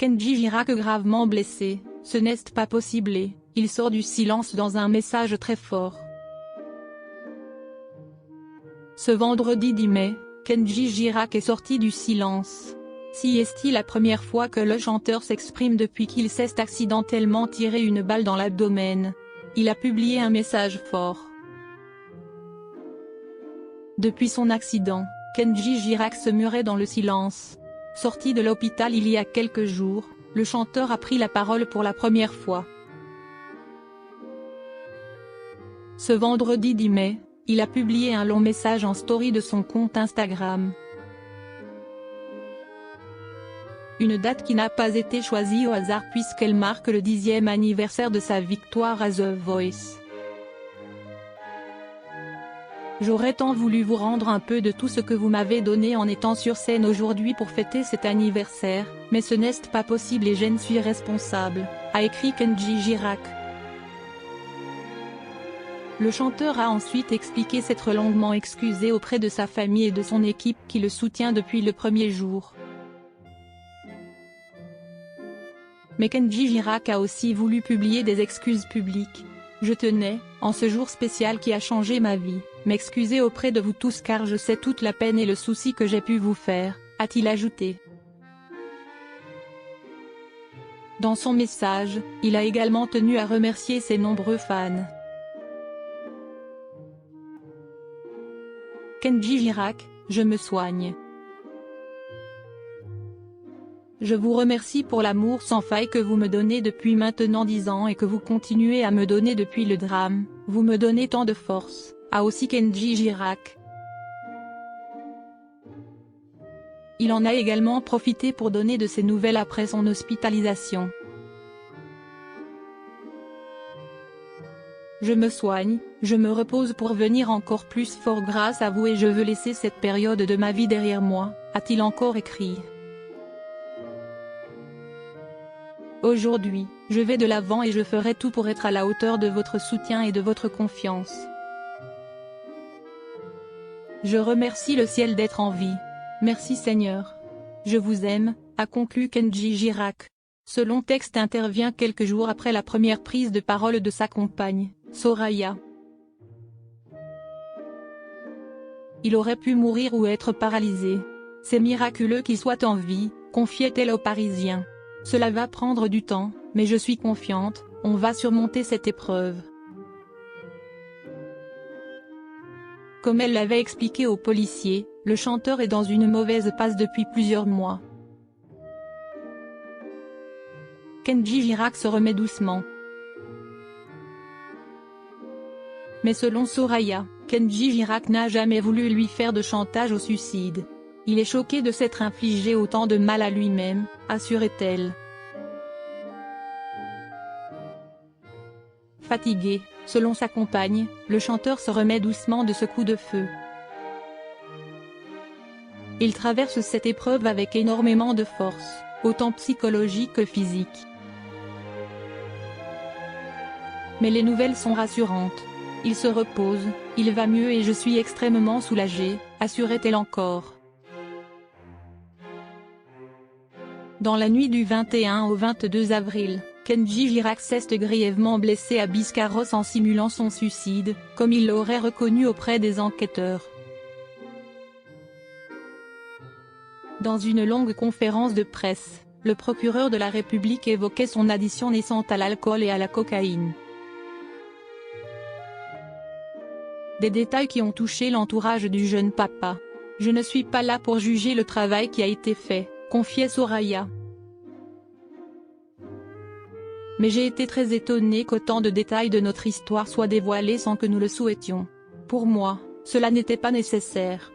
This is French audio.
Kenji Girac gravement blessé, ce n'est pas possible et il sort du silence dans un message très fort. Ce vendredi 10 mai, Kenji Girac est sorti du silence. Si est-il la première fois que le chanteur s'exprime depuis qu'il s'est accidentellement tiré une balle dans l'abdomen. Il a publié un message fort. Depuis son accident, Kenji Girac se murait dans le silence. Sorti de l'hôpital il y a quelques jours, le chanteur a pris la parole pour la première fois. Ce vendredi 10 mai, il a publié un long message en story de son compte Instagram. Une date qui n'a pas été choisie au hasard puisqu'elle marque le 10e anniversaire de sa victoire à The Voice. J'aurais tant voulu vous rendre un peu de tout ce que vous m'avez donné en étant sur scène aujourd'hui pour fêter cet anniversaire, mais ce n'est pas possible et je ne suis responsable, a écrit Kenji Girac. Le chanteur a ensuite expliqué s'être longuement excusé auprès de sa famille et de son équipe qui le soutient depuis le premier jour. Mais Kenji Girac a aussi voulu publier des excuses publiques. Je tenais, en ce jour spécial qui a changé ma vie, m'excuser auprès de vous tous car je sais toute la peine et le souci que j'ai pu vous faire, a-t-il ajouté. Dans son message, il a également tenu à remercier ses nombreux fans. Kenji Girac, je me soigne. Je vous remercie pour l'amour sans faille que vous me donnez depuis maintenant 10 ans et que vous continuez à me donner depuis le drame, vous me donnez tant de force, a aussi Kenji Girac. Il en a également profité pour donner de ses nouvelles après son hospitalisation. Je me soigne, je me repose pour venir encore plus fort grâce à vous et je veux laisser cette période de ma vie derrière moi, a-t-il encore écrit. Aujourd'hui, je vais de l'avant et je ferai tout pour être à la hauteur de votre soutien et de votre confiance. Je remercie le ciel d'être en vie. Merci Seigneur. Je vous aime, a conclu Kenji Girac. Ce long texte intervient quelques jours après la première prise de parole de sa compagne, Soraya. Il aurait pu mourir ou être paralysé. C'est miraculeux qu'il soit en vie, confiait-elle aux Parisiens. Cela va prendre du temps, mais je suis confiante, on va surmonter cette épreuve. Comme elle l'avait expliqué aux policiers, le chanteur est dans une mauvaise passe depuis plusieurs mois. Kenji Girac se remet doucement. Mais selon Soraya, Kenji Girac n'a jamais voulu lui faire de chantage au suicide. Il est choqué de s'être infligé autant de mal à lui-même, assurait-elle. Fatigué, selon sa compagne, le chanteur se remet doucement de ce coup de feu. Il traverse cette épreuve avec énormément de force, autant psychologique que physique. Mais les nouvelles sont rassurantes. Il se repose, il va mieux et je suis extrêmement soulagée, assurait-elle encore. Dans la nuit du 21 au 22 avril, Kenji Girac s'est grièvement blessé à Biscarrosse en simulant son suicide, comme il l'aurait reconnu auprès des enquêteurs. Dans une longue conférence de presse, le procureur de la République évoquait son addiction naissante à l'alcool et à la cocaïne. Des détails qui ont touché l'entourage du jeune papa. Je ne suis pas là pour juger le travail qui a été fait, confiait Soraya. Mais j'ai été très étonnée qu'autant de détails de notre histoire soient dévoilés sans que nous le souhaitions. Pour moi, cela n'était pas nécessaire.